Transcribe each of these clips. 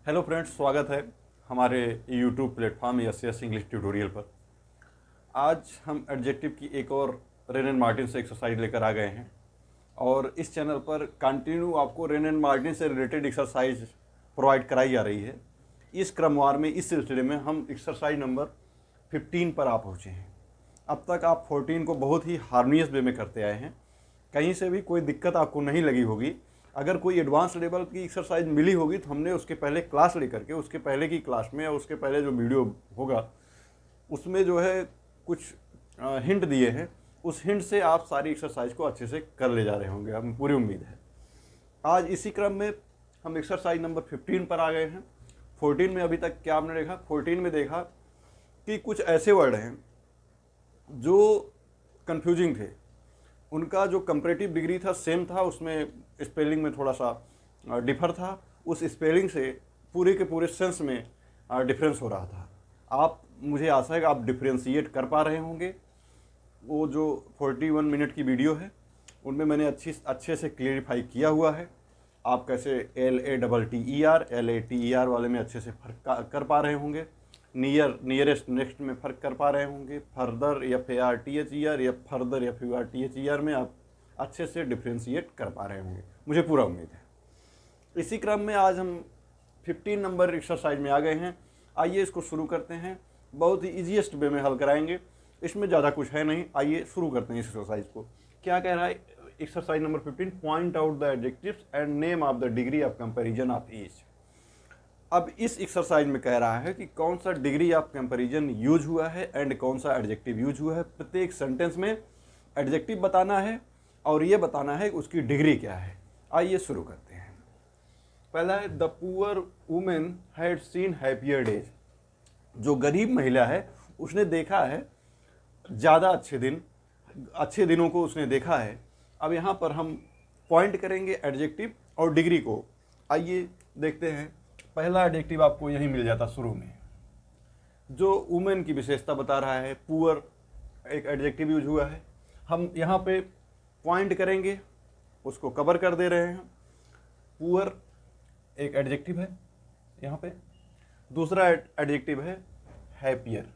Hello friends, स्वागत है हमारे YouTube platform S English tutorial पर। आज हम एडजेक्टिव की एक और रेन एंड मार्टिन से एक्सरसाइज लेकर आ गए हैं और इस चैनल पर कंटिन्यू आपको रेन एंड मार्टिन से रिलेटेड एक्सरसाइज प्रोवाइड कराई जा रही है। इस क्रमवार में इस सिलसिले में हम एक्सरसाइज नंबर 15 पर आ पहुँचे हैं। अब तक आप 14 को बहुत ही हार्मोनियस वे में करते आए हैं, कहीं से भी कोई दिक्कत आपको नहीं लगी होगी। अगर कोई एडवांस लेवल की एक्सरसाइज मिली होगी तो हमने उसके पहले क्लास लेकर के उसके पहले की क्लास में या उसके पहले जो वीडियो होगा उसमें जो है कुछ हिंट दिए हैं। उस हिंट से आप सारी एक्सरसाइज को अच्छे से कर ले जा रहे होंगे, हमें पूरी उम्मीद है। आज इसी क्रम में हम एक्सरसाइज नंबर 15 पर आ गए हैं। 14 में अभी तक क्या आपने देखा? 14 में देखा कि कुछ ऐसे वर्ड हैं जो कन्फ्यूजिंग थे, उनका जो कंपैरेटिव डिग्री था सेम था, उसमें स्पेलिंग में थोड़ा सा डिफर था। उस स्पेलिंग से पूरे के पूरे सेंस में डिफरेंस हो रहा था। आप, मुझे आशा है कि आप डिफ्रेंशिएट कर पा रहे होंगे। वो जो 41 मिनट की वीडियो है उनमें मैंने अच्छे से क्लियरिफाई किया हुआ है। आप कैसे LATTER वाले में अच्छे से फर्क कर पा रहे होंगे, नियरेस्ट नेक्स्ट में फ़र्क कर पा रहे होंगे, फर्दर FARTHER या फर्दर FURTHER में आप अच्छे से डिफ्रेंशिएट कर पा रहे होंगे, मुझे पूरा उम्मीद है। इसी क्रम में आज हम 15 नंबर एक्सरसाइज में आ गए हैं। आइए इसको शुरू करते हैं। बहुत ही ईजीएस्ट वे में हल कराएंगे, इसमें ज़्यादा कुछ है नहीं। आइए शुरू करते हैं इस एक्सरसाइज को। क्या कह रहा है exercise number 15? Point out the adjectives and name of the degree of comparison of each. अब इस एक्सरसाइज में कह रहा है कि कौन सा डिग्री ऑफ कंपैरिजन यूज हुआ है एंड कौन सा एडजेक्टिव यूज हुआ है। प्रत्येक सेंटेंस में एडजेक्टिव बताना है और ये बताना है कि उसकी डिग्री क्या है। आइए शुरू करते हैं। पहला है the poor women had seen happier days. जो गरीब महिला है उसने देखा है ज़्यादा अच्छे दिनों को उसने देखा है। अब यहाँ पर हम पॉइंट करेंगे एडजेक्टिव और डिग्री को। आइए देखते हैं। पहला एडजेक्टिव आपको यहीं मिल जाता शुरू में, जो वुमेन की विशेषता बता रहा है। पुअर एक एडजेक्टिव यूज हुआ है, हम यहाँ पे पॉइंट करेंगे, उसको कवर कर दे रहे हैं। पुअर एक एडजेक्टिव है यहाँ पे। दूसरा एडजेक्टिव है हैप्पियर।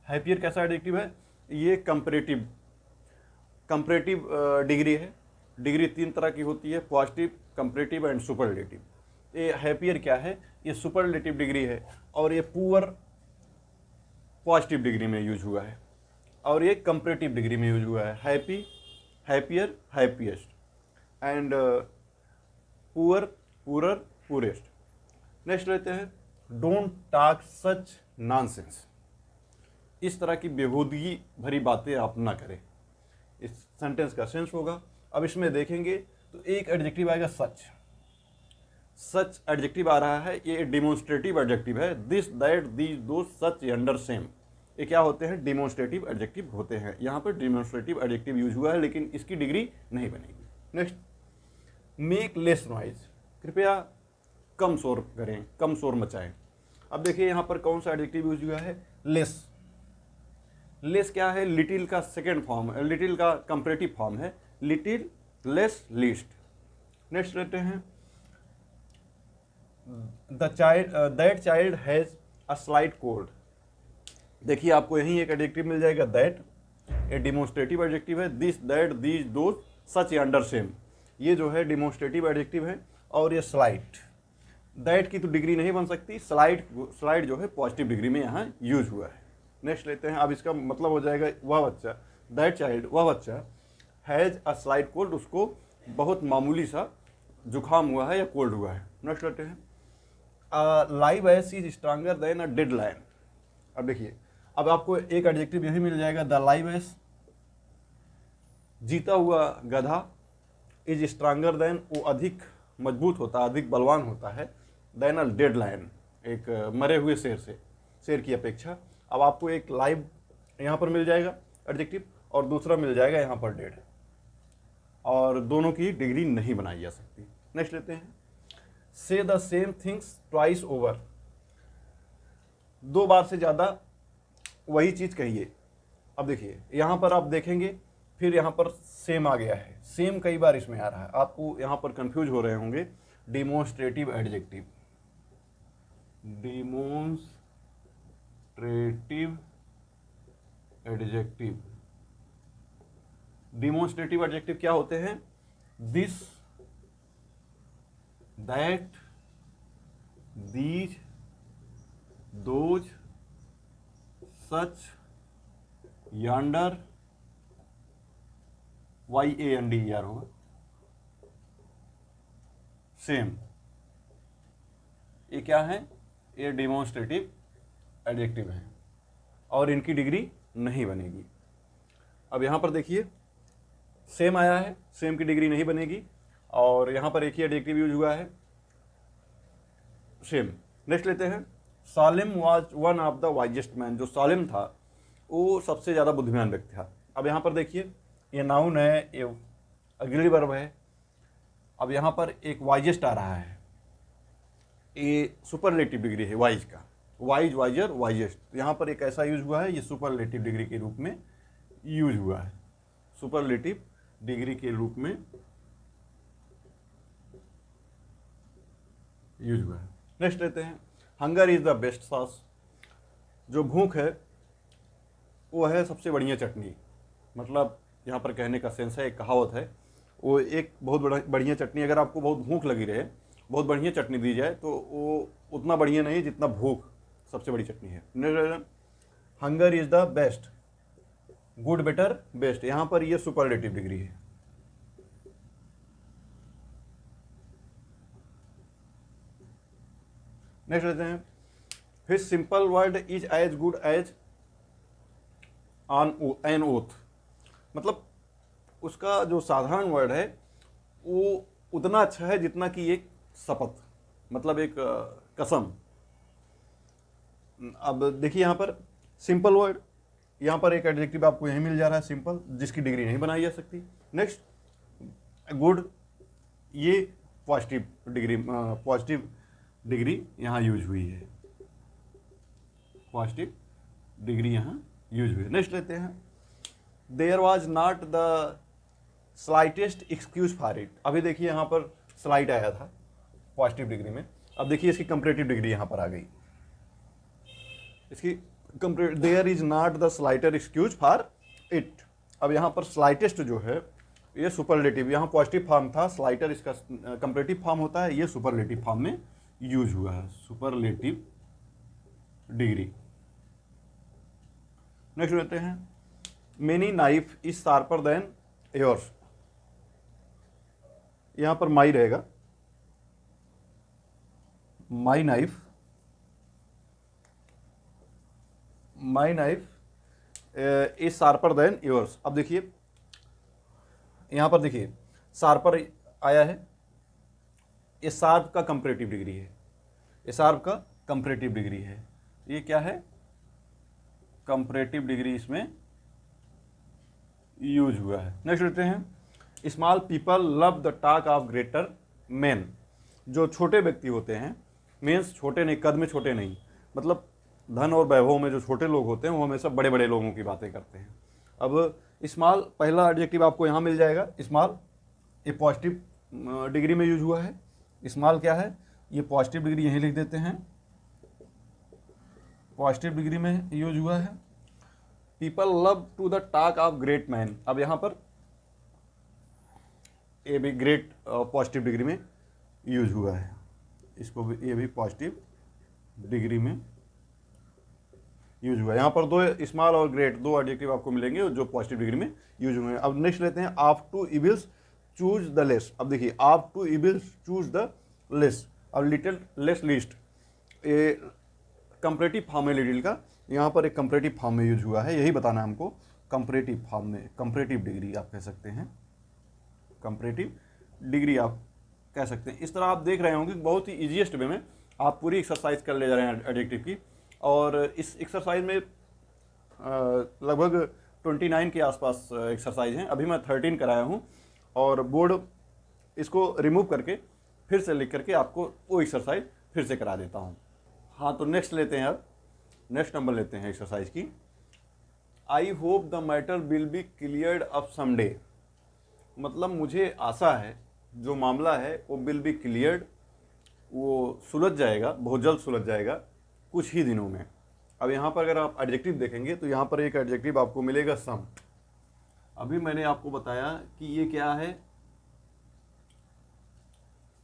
हैप्पियर कैसा एडजेक्टिव है? ये कंपैरेटिव डिग्री है। डिग्री 3 तरह की होती है, पॉजिटिव, कंपैरेटिव एंड सुपरलेटिव। ये हैप्पियर क्या है? ये सुपरलेटिव डिग्री है और ये पुअर पॉजिटिव डिग्री में यूज हुआ है और ये कंपैरेटिव डिग्री में यूज हुआ है। Happy, happier, happiest and poor, poorer, poorest. Next लेते हैं डोंट टॉक सच नॉनसेंस। इस तरह की बेहूदगी भरी बातें आप ना करें। इस सेंटेंस का सेंस होगा। अब इसमें देखेंगे तो एक एडजेक्टिव आएगा सच। सच एडजेक्टिव आ रहा है, ये डिमोन्स्ट्रेटिव एडजेक्टिव है। दिस, दैट, दीज, दो, सच, अंडर, सेम, ये क्या होते हैं? डिमोन्स्ट्रेटिव एडजेक्टिव होते हैं। यहाँ पर डिमोन्स्ट्रेटिव एडजेक्टिव यूज हुआ है लेकिन इसकी डिग्री नहीं बनेगी। Next, make less noise. कृपया कम शोर करें, कम शोर मचाएं। अब देखिए यहाँ पर कौन सा एडजेक्टिव यूज हुआ है? लेस। लेस क्या है? लिटिल का सेकेंड फॉर्म है, लिटिल का कंपैरेटिव फॉर्म है। Little, less, least. नेक्स्ट लेते हैं that child has a slight cold. देखिए आपको यहीं एक एडजेक्टिव मिल जाएगा दैट, ये डिमोन्स्ट्रेटिव एडजेक्टिव है। This, that, these, those, such, under, same, ये जो है डिमोन्स्ट्रेटिव एडजेक्टिव है। और ये स्लाइट, दैट की तो डिग्री नहीं बन सकती, स्लाइट जो है पॉजिटिव डिग्री में यहाँ यूज हुआ है। नेक्स्ट लेते हैं। अब इसका मतलब हो जाएगा वह बच्चा, दैट चाइल्ड, वह बच्चा, हैज अ स्लाइट कोल्ड, उसको बहुत मामूली सा जुकाम हुआ है या कोल्ड हुआ है। नेक्स्ट लेते हैं live ass is stronger than a dead lion. अब देखिए, अब आपको एक एडजेक्टिव यही मिल जाएगा द लाइव एस, जीता हुआ गधा, इज स्ट्रांगर देन, वो अधिक मजबूत होता है, अधिक बलवान होता है, देन अ डेड लायन, एक मरे हुए शेर की अपेक्षा। अब आपको एक लाइव यहाँ पर मिल जाएगा एडजेक्टिव और दूसरा मिल जाएगा यहाँ पर डेड, और दोनों की डिग्री नहीं बनाई जा सकती। नेक्स्ट लेते हैं से the same things twice over. 2 बार से ज़्यादा वही चीज़ कहिए। अब देखिए यहाँ पर आप देखेंगे फिर यहाँ पर सेम आ गया है, सेम कई बार इसमें आ रहा है। आपको यहाँ पर कंफ्यूज हो रहे होंगे, demonstrative adjective, demonstrative adjective. Demonstrative adjective क्या होते हैं? This, that, these, those, such, yonder, YANDER होगा, सेम। ये क्या है? ये डिमोन्स्ट्रेटिव एडजेक्टिव है और इनकी डिग्री नहीं बनेगी। अब यहां पर देखिए सेम आया है, सेम की डिग्री नहीं बनेगी, और यहां पर एक ही एडजेक्टिव यूज हुआ है, सेम। नेक्स्ट लेते हैं, Salim was one of the wisest man. जो सालिम था वो सबसे ज़्यादा बुद्धिमान व्यक्ति था। अब यहाँ पर देखिए ये नाउन है, ये अगली वर्ब है। अब यहाँ पर एक वाइजेस्ट आ रहा है, ये सुपरलेटिव डिग्री है वाइज का, वाइज, वाइजर, वाइजेस्ट। यहाँ पर एक ऐसा यूज हुआ है, ये सुपरलेटिव डिग्री के रूप में यूज हुआ है, सुपरलेटिव डिग्री के रूप में यूज हुआ है। नेक्स्ट लेते हैं, hunger is the best sauce. जो भूख है वो है सबसे बढ़िया चटनी। मतलब यहाँ पर कहने का सेंस है, एक कहावत है, वो एक बहुत बढ़िया चटनी, अगर आपको बहुत भूख लगी रहे, बहुत बढ़िया चटनी दी जाए तो वो उतना बढ़िया नहीं जितना भूख सबसे बड़ी चटनी है। Hunger is the best, good, better, best. यहाँ पर ये सुपरलेटिव डिग्री है। नेक्स्ट लेते हैं, his simple word is as good as an oath. मतलब उसका जो साधारण वर्ड है वो उतना अच्छा है जितना कि एक शपथ, मतलब एक कसम। अब देखिए यहाँ पर सिंपल वर्ड, यहाँ पर एक एडजेक्टिव आपको यहीं मिल जा रहा है, सिंपल, जिसकी डिग्री नहीं बनाई जा सकती। नेक्स्ट गुड, ये पॉजिटिव डिग्री यहाँ यूज हुई है, पॉजिटिव डिग्री यहाँ यूज हुई है। नेक्स्ट लेते हैं, there was not the slightest excuse for it. अभी देखिए यहाँ पर स्लाइट आया था पॉजिटिव डिग्री में, अब देखिए इसकी कंपैरेटिव डिग्री यहाँ पर आ गई, इसकी there is not the slightest excuse for it. अब यहाँ पर स्लाइटेस्ट जो है ये सुपरलेटिव, यहाँ पॉजिटिव फॉर्म था, स्लाइटर इसका कंपैरेटिव फॉर्म होता है, ये सुपरलेटिव फॉर्म में यूज हुआ है, सुपरलेटिव डिग्री। नेक्स्ट लेते हैं, mine knife is sharper than yours. यहां पर माई रहेगा, my knife is sharper than yours. अब देखिए यहां पर देखिए शार्पर आया है, ये शार्प का कंपैरेटिव डिग्री है, ये शार्प का कंपैरेटिव डिग्री है, ये क्या है? कंपैरेटिव डिग्री इसमें यूज हुआ है। नेक्स्ट लेते हैं, small people love the talk of greater man. जो छोटे व्यक्ति होते हैं, मीन्स छोटे नहीं, कद में छोटे नहीं, मतलब धन और वैभव में जो छोटे लोग होते हैं वो हमेशा बड़े बड़े लोगों की बातें करते हैं। अब स्मॉल पहला एडजेक्टिव आपको यहाँ मिल जाएगा, स्मॉल, ये पॉजिटिव डिग्री में यूज हुआ है। स्मॉल क्या है? ये पॉजिटिव डिग्री यहीं लिख देते हैं, पॉजिटिव डिग्री में यूज हुआ है। People love to the talk of great man. अब यहाँ पर ये भी ग्रेट पॉजिटिव डिग्री में यूज हुआ है, इसको भी, ये भी पॉजिटिव डिग्री में यूज हुआ है। यहाँ पर दो स्मॉल और ग्रेट, दो एडजेक्टिव आपको मिलेंगे जो पॉजिटिव डिग्री में यूज हुए हैं। अब नेक्स्ट लेते हैं, of two evils choose the less. अब देखिए of two evils choose the less, और लिटिल लेस लीस्ट, ये कंपैरेटिव फॉर्म है लिटिल का, यहाँ पर एक कंपैरेटिव फॉर्म में यूज हुआ है, यही बताना है हमको। कंपैरेटिव फॉर्म में, कंपैरेटिव डिग्री आप कह सकते हैं, कंपैरेटिव डिग्री आप कह सकते हैं। इस तरह आप देख रहे होंगे बहुत ही ईजीएस्ट वे में आप पूरी एक्सरसाइज कर ले जा रहे हैं एडजेक्टिव की, और इस एक्सरसाइज में लगभग 29 के आसपास एक्सरसाइज हैं। अभी मैं 13 कराया हूँ, और बोर्ड इसको रिमूव करके फिर से लिख करके आपको वो एक्सरसाइज फिर से करा देता हूँ। हाँ, तो नेक्स्ट लेते हैं, अब नेक्स्ट नंबर लेते हैं एक्सरसाइज की। I hope the matter will be cleared up someday. मतलब मुझे आशा है जो मामला है वो विल बी क्लियर्ड वो सुलझ जाएगा, बहुत जल्द सुलझ जाएगा, कुछ ही दिनों में। अब यहाँ पर अगर आप एडजेक्टिव देखेंगे तो यहाँ पर एक एडजेक्टिव आपको मिलेगा सम। अभी मैंने आपको बताया कि ये क्या है,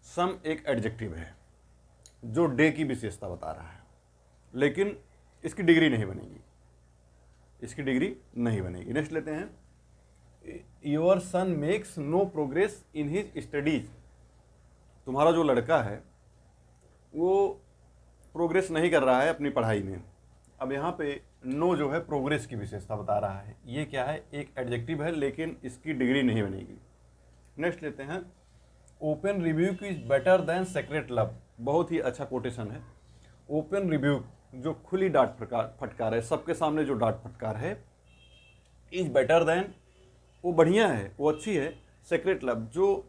सम एक एडजेक्टिव है जो डे की विशेषता बता रहा है, लेकिन इसकी डिग्री नहीं बनेगी, इसकी डिग्री नहीं बनेगी। नेक्स्ट लेते हैं, your son makes no progress in his studies. तुम्हारा जो लड़का है वो प्रोग्रेस नहीं कर रहा है अपनी पढ़ाई में। अब यहाँ पे नो जो है प्रोग्रेस की विशेषता बता रहा है, ये क्या है, एक एडजेक्टिव है लेकिन इसकी डिग्री नहीं बनेगी। नेक्स्ट लेते हैं, open rebuke is better than secret love. बहुत ही अच्छा कोटेशन है। ओपन रिव्यूक जो खुली डांट फटकार है, सबके सामने जो डांट फटकार है, इज बेटर देन वो बढ़िया है, वो अच्छी है, सेक्रेट लव जो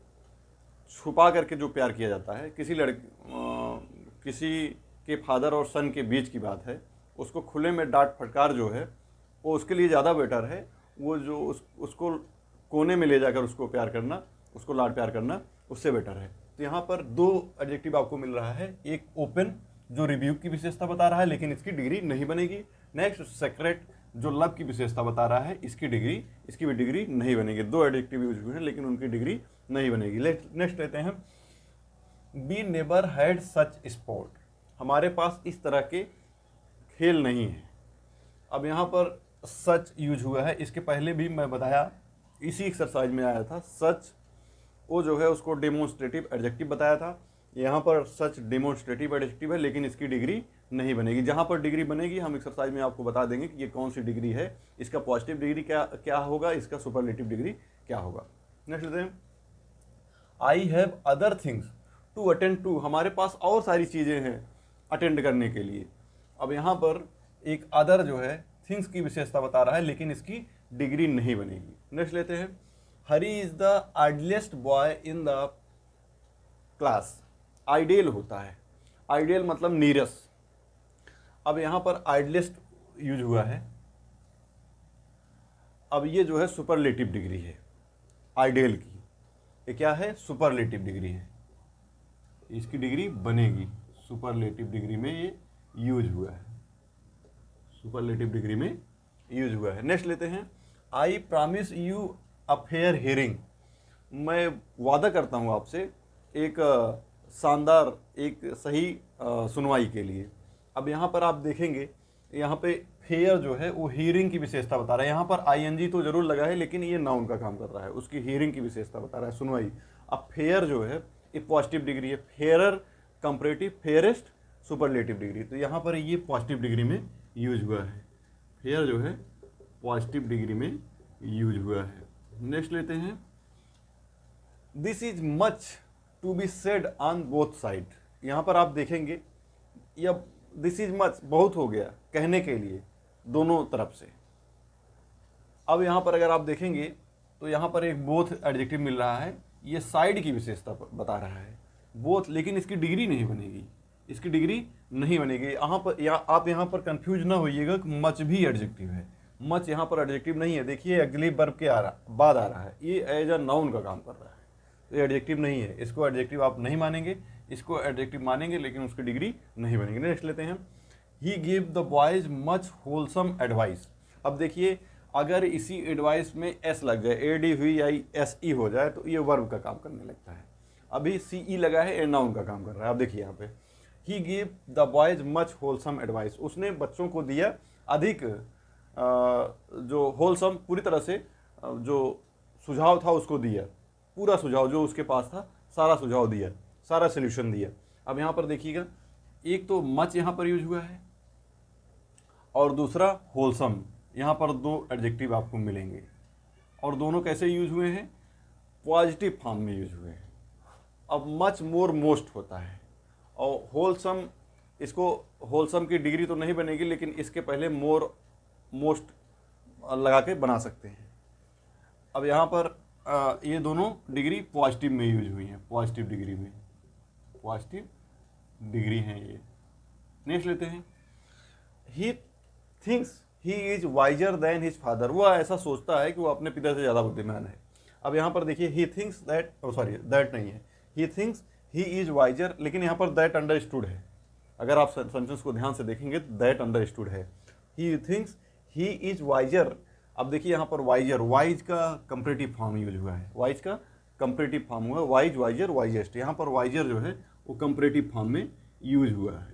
छुपा करके जो प्यार किया जाता है, किसी के फादर और सन के बीच की बात है, उसको खुले में डांट फटकार जो है वो उसके लिए ज़्यादा बेटर है। वो जो उसको कोने में ले जाकर उसको प्यार करना, उसको लाड प्यार करना, उससे बेटर है। तो यहाँ पर दो एडजेक्टिव आपको मिल रहा है, एक ओपन जो रिव्यू की विशेषता बता रहा है लेकिन इसकी डिग्री नहीं बनेगी। नेक्स्ट सेक्रेट जो लव की विशेषता बता रहा है, इसकी भी डिग्री नहीं बनेगी। दो एडजेक्टिव यूज हुए हैं लेकिन उनकी डिग्री नहीं बनेगी। नेक्स्ट लेते हैं, we never had such sport. हमारे पास इस तरह के खेल नहीं है। अब यहाँ पर सच यूज हुआ है, इसके पहले भी मैं बताया, इसी एक्सरसाइज में आया था सच, वो जो है उसको डेमोन्स्ट्रेटिव एडजेक्टिव बताया था। यहाँ पर सच डेमोन्स्ट्रेटिव एडजेक्टिव है लेकिन इसकी डिग्री नहीं बनेगी। जहाँ पर डिग्री बनेगी हम एक्सरसाइज में आपको बता देंगे कि ये कौन सी डिग्री है, इसका पॉजिटिव डिग्री क्या होगा, इसका सुपरलेटिव डिग्री क्या होगा। नेक्स्ट लेते हैं, I have other things to attend to. हमारे पास और सारी चीज़ें हैं अटेंड करने के लिए। अब यहाँ पर एक अदर जो है थिंग्स की विशेषता बता रहा है लेकिन इसकी डिग्री नहीं बनेगी। नेक्स्ट लेते हैं, Hari is the idealist boy in the class. Ideal होता है, आइडियल मतलब नीरस। अब यहाँ पर आइडियलिस्ट यूज हुआ है। अब ये जो है सुपरलेटिव डिग्री है आइडियल की, ये क्या है, सुपरलेटिव डिग्री है, इसकी डिग्री बनेगी। सुपरलेटिव डिग्री में ये यूज हुआ है, सुपरलेटिव डिग्री में यूज हुआ है। नेक्स्ट लेते हैं, I promise you a fair hearing. मैं वादा करता हूँ आपसे एक शानदार, एक सही सुनवाई के लिए। अब यहाँ पर आप देखेंगे, यहाँ पे फेयर जो है वो हियरिंग की विशेषता बता रहा है। यहाँ पर आईएनजी तो जरूर लगा है लेकिन ये नाउन का काम कर रहा है, उसकी हियरिंग की विशेषता बता रहा है, सुनवाई। अब फेयर जो है ये पॉजिटिव डिग्री है, fairer, comparative, fairest, superlative degree. तो यहाँ पर ये पॉजिटिव डिग्री में यूज हुआ है, फेयर जो है पॉजिटिव डिग्री में यूज हुआ है। नेक्स्ट लेते हैं, this is much to be said on both side. यहाँ पर आप देखेंगे यह दिस इज मच बहुत हो गया कहने के लिए दोनों तरफ से। अब यहाँ पर अगर आप देखेंगे तो यहाँ पर एक बोथ एडजेक्टिव मिल रहा है, ये साइड की विशेषता बता रहा है बोथ, लेकिन इसकी डिग्री नहीं बनेगी, इसकी डिग्री नहीं बनेगी। आप यहाँ पर कंफ्यूज ना होइएगा कि मच भी एडजेक्टिव है, मच यहाँ पर एडजेक्टिव नहीं है। देखिए अगले वर्ब के बाद आ रहा है, ये एज अ नाउन का काम कर रहा है, तो ये एडजेक्टिव नहीं है, इसको एडजेक्टिव आप नहीं मानेंगे, इसको एडजेक्टिव मानेंगे लेकिन उसकी डिग्री नहीं बनेगी। नेक्स्ट लेते हैं, he give the boys much wholesome advice. अब देखिए अगर इसी एडवाइस में एस लग जाए, ADVISE हो जाए तो ये वर्ब का काम करने लगता है। अभी CE लगा है, ये नाउन का काम कर रहा है। अब देखिए यहाँ पे, he give the boys much wholesome advice, उसने बच्चों को दिया अधिक जो होलसम, पूरी तरह से जो सुझाव था उसको दिया, पूरा सुझाव जो उसके पास था सारा सुझाव दिया, सारा सोल्यूशन दिया। अब यहाँ पर देखिएगा, एक तो मच यहाँ पर यूज हुआ है और दूसरा होलसम। यहाँ पर दो एडजेक्टिव आपको मिलेंगे और दोनों कैसे यूज हुए हैं, पॉजिटिव फॉर्म में यूज हुए हैं। अब मच मोर मोस्ट होता है और होलसम, इसको होलसम की डिग्री तो नहीं बनेगी लेकिन इसके पहले मोर मोस्ट लगा के बना सकते हैं। अब यहाँ पर ये दोनों डिग्री पॉजिटिव में यूज हुई हैं, पॉजिटिव डिग्री में, पॉजिटिव डिग्री हैं ये। नेक्स्ट लेते हैं, ही thinks he is visor then his father. वो ऐसा सोचता है कि वो अपने पिता से ज़्यादा बुद्धिमान है। अब यहाँ पर देखिए, ही थिंक्स दैट, दैट नहीं है, he thinks he is wiser, लेकिन यहाँ पर दैट अंडरस्टूड है। अगर आप सेंटेंस को ध्यान से देखेंगे तो दैट अंडरस्टूड है। He thinks he is wiser. अब देखिए यहाँ पर वाइजर, वाइज का कंपैरेटिव फॉर्म यूज हुआ है, वाइज का कंपैरेटिव फॉर्म हुआ है, वाइज, वाइजर, वाइजेस्ट। यहाँ पर वाइजर जो है वो कंपैरेटिव फॉर्म में यूज हुआ है,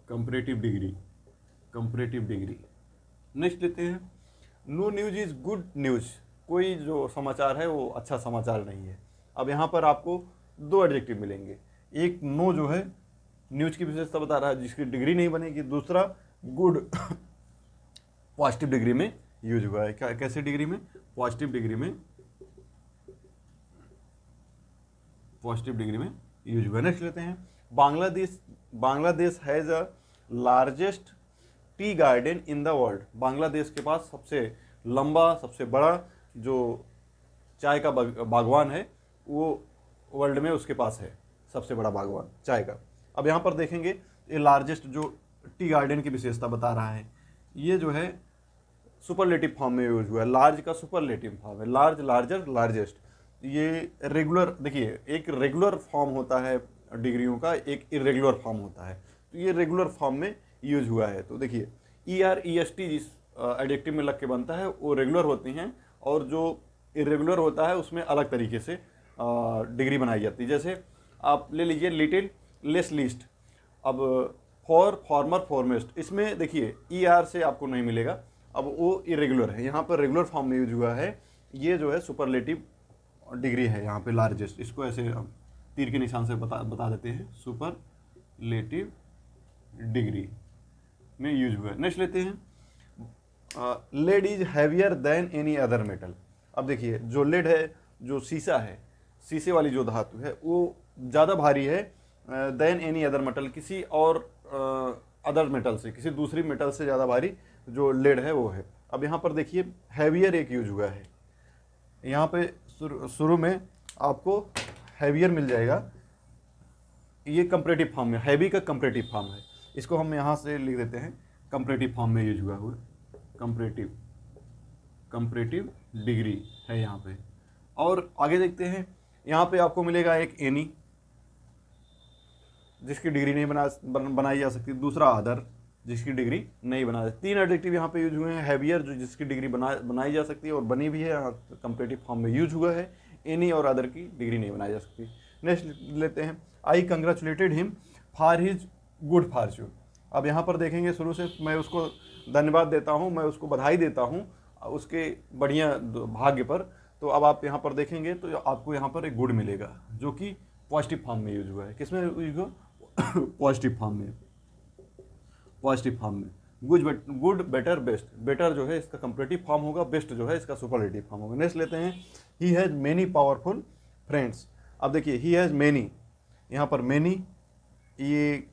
comparative degree, comparative degree. Next लेते हैं, no news is good news. कोई जो समाचार है वो अच्छा समाचार नहीं है। अब यहाँ पर आपको दो एडजेक्टिव मिलेंगे, एक नो जो है न्यूज की विशेषता बता रहा है जिसकी डिग्री नहीं बनेगी, दूसरा गुड पॉजिटिव डिग्री में यूज हुआ है। क्या, कैसे डिग्री में? पॉजिटिव डिग्री में, पॉजिटिव डिग्री में यूज हुआ है। नेक्स्ट लेते हैं, Bangladesh has a largest tea garden in the world. Bangladesh के पास सबसे लंबा, सबसे बड़ा जो चाय का बागवान है वो वर्ल्ड में उसके पास है, सबसे बड़ा बागवान चाय का। अब यहाँ पर देखेंगे ये लार्जेस्ट जो टी गार्डन की विशेषता बता रहा है, ये जो है सुपरलेटिव फॉर्म में यूज हुआ है। लार्ज का सुपरलेटिव फॉर्म है, लार्ज, लार्जर, लार्जेस्ट। ये रेगुलर, देखिए एक रेगुलर फॉर्म होता है डिग्रियों का, एक इरेगुलर फॉर्म होता है, तो ये रेगुलर फॉर्म में यूज हुआ है। तो देखिए ER EST जिस एडजेक्टिव में लग के बनता है वो रेगुलर होती हैं, और जो इरेगुलर होता है उसमें अलग तरीके से डिग्री बनाई जाती है। जैसे आप ले लीजिए लिटिल, लेस, लीस्ट। अब फॉर, फॉर्मर, फॉरमेस्ट, इसमें देखिए ER से आपको नहीं मिलेगा, अब वो इरेगुलर है। यहाँ पर रेगुलर फॉर्म में यूज हुआ है, ये जो है सुपरलेटिव डिग्री है यहाँ पे लार्जेस्ट। इसको ऐसे तीर के निशान से बता देते हैं, सुपरलेटिव डिग्री में यूज हुआ है। नेक्स्ट लेते हैं, lead is heavier than any other metal. अब देखिए जो लेड है, जो शीशा है, शीशे वाली जो धातु है वो ज़्यादा भारी है देन एनी अदर मेटल, किसी और अदर मेटल से, किसी दूसरी मेटल से ज़्यादा भारी जो लेड है वो है। अब यहाँ पर देखिए हैवियर एक यूज हुआ है, यहाँ पे शुरू में आपको हैवियर मिल जाएगा, ये कंपैरेटिव फॉर्म में, हैवी का कंपैरेटिव फॉर्म है, इसको हम यहाँ से लिख देते हैं कंपैरेटिव फॉर्म में यूज हुआ, कंपैरेटिव, कंपैरेटिव डिग्री है यहाँ पे। और आगे देखते हैं, यहाँ पे आपको मिलेगा एक एनी जिसकी डिग्री नहीं बनाई जा सकती, दूसरा अदर जिसकी डिग्री नहीं बना सकती। तीन एडजेक्टिव यहाँ पे यूज हुए हैं, हैवियर जो जिसकी डिग्री बनाई जा सकती है और बनी भी है, कंपैरेटिव फॉर्म में यूज हुआ है, एनी और अदर की डिग्री नहीं बनाई जा सकती। नेक्स्ट लेते हैं, I congratulated him for his good fortune. अब यहाँ पर देखेंगे शुरू से मैं उसको धन्यवाद देता हूँ, मैं उसको बधाई देता हूँ उसके बढ़िया भाग्य पर। तो अब आप यहाँ पर देखेंगे तो आपको यहाँ पर एक गुड मिलेगा जो कि पॉजिटिव फॉर्म में यूज हुआ है। किसमें यूज हुआ? पॉजिटिव फॉर्म में, पॉजिटिव फॉर्म में। Good, better, best. बेटर जो है इसका कंपैरेटिव फॉर्म होगा, बेस्ट जो है इसका सुपरलेटिव फॉर्म होगा। नेक्स्ट लेते हैं, he has many powerful friends. अब देखिए ही हैज़ मेनी, यहाँ पर मेनी ये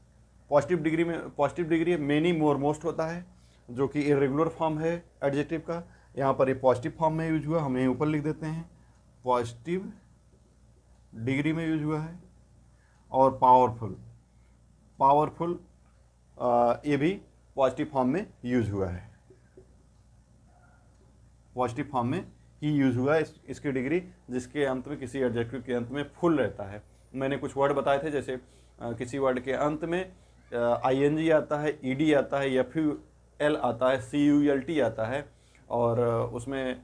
पॉजिटिव डिग्री में, पॉजिटिव डिग्री है, मेनी मोर मोस्ट होता है जो कि इरेगुलर फॉर्म है एडजेक्टिव का। यहाँ पर ये पॉजिटिव फॉर्म में यूज हुआ, हम यहीं ऊपर लिख देते हैं पॉजिटिव डिग्री में यूज हुआ है। और पावरफुल, पावरफुल ये भी पॉजिटिव फॉर्म में यूज हुआ है, पॉजिटिव फॉर्म में ही यूज हुआ है। इसकी डिग्री जिसके अंत में, किसी एडजेक्टिव के अंत में फुल रहता है। मैंने कुछ वर्ड बताए थे, जैसे किसी वर्ड के अंत में ING आता है, ED आता है, FUL आता है, CULT आता है, और उसमें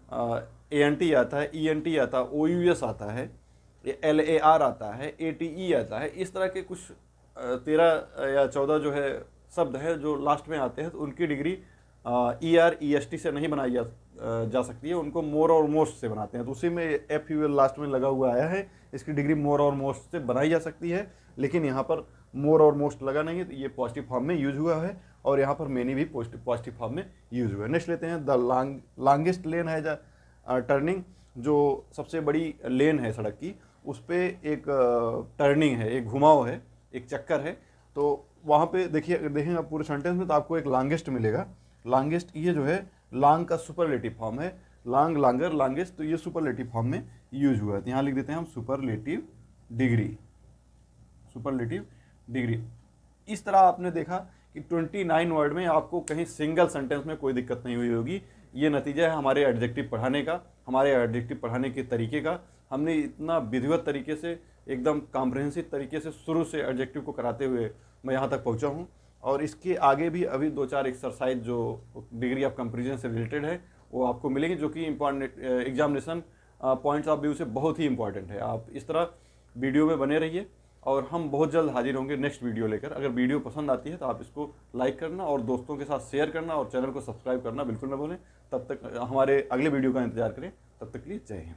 ANT आता है, ENT आता है, OUS आता है, LAR आता है, ATE आता है। इस तरह के कुछ 13 या 14 जो है शब्द है जो लास्ट में आते हैं, तो उनकी डिग्री ER EST से नहीं बनाई जा सकती है, उनको मोर और मोस्ट से बनाते हैं। तो उसी में FUL लास्ट में लगा हुआ आया है, इसकी डिग्री मोर और मोस्ट से बनाई जा सकती है, लेकिन यहाँ पर मोर और मोस्ट लगा नहीं है, तो ये पॉजिटिव फॉर्म में यूज हुआ है। और यहाँ पर मेनी भी पॉजिटिव फॉर्म में यूज हुआ है। नेक्स्ट लेते हैं, द लॉन्गेस्ट लेन है टर्निंग। जो सबसे बड़ी लेन है सड़क की, उस पर एक टर्निंग है, एक घुमाव है, एक चक्कर है। तो वहाँ पे देखेंगे आप पूरे सेंटेंस में, तो आपको एक लॉन्गेस्ट मिलेगा। लॉन्गेस्ट ये जो है लॉन्ग का सुपरलेटिव फॉर्म है, लॉन्ग, लॉन्गर, लॉन्गेस्ट, तो ये सुपरलेटिव फॉर्म में यूज हुआ है। तो यहाँ लिख देते हैं हम सुपरलेटिव डिग्री, सुपरलेटिव डिग्री। इस तरह आपने देखा कि 29 वर्ड में आपको कहीं सिंगल सेंटेंस में कोई दिक्कत नहीं हुई होगी। ये नतीजा है हमारे एडजेक्टिव पढ़ाने का, हमारे एडजेक्टिव पढ़ाने के तरीके का। हमने इतना विधिवत तरीके से एकदम कॉम्प्रहेंसिव तरीके से शुरू से एडजेक्टिव को कराते हुए मैं यहाँ तक पहुँचा हूँ। और इसके आगे भी अभी 2-4 एक्सरसाइज जो डिग्री ऑफ कंपेरिजन से रिलेटेड है वो आपको मिलेंगे, जो कि important examination points of view से बहुत ही इंपॉर्टेंट है। आप इस तरह वीडियो में बने रहिए और हम बहुत जल्द हाजिर होंगे नेक्स्ट वीडियो लेकर। अगर वीडियो पसंद आती है तो आप इसको लाइक करना और दोस्तों के साथ शेयर करना और चैनल को सब्सक्राइब करना बिल्कुल ना भूलें। तब तक हमारे अगले वीडियो का इंतजार करें, तब तक के लिए जय हिंद।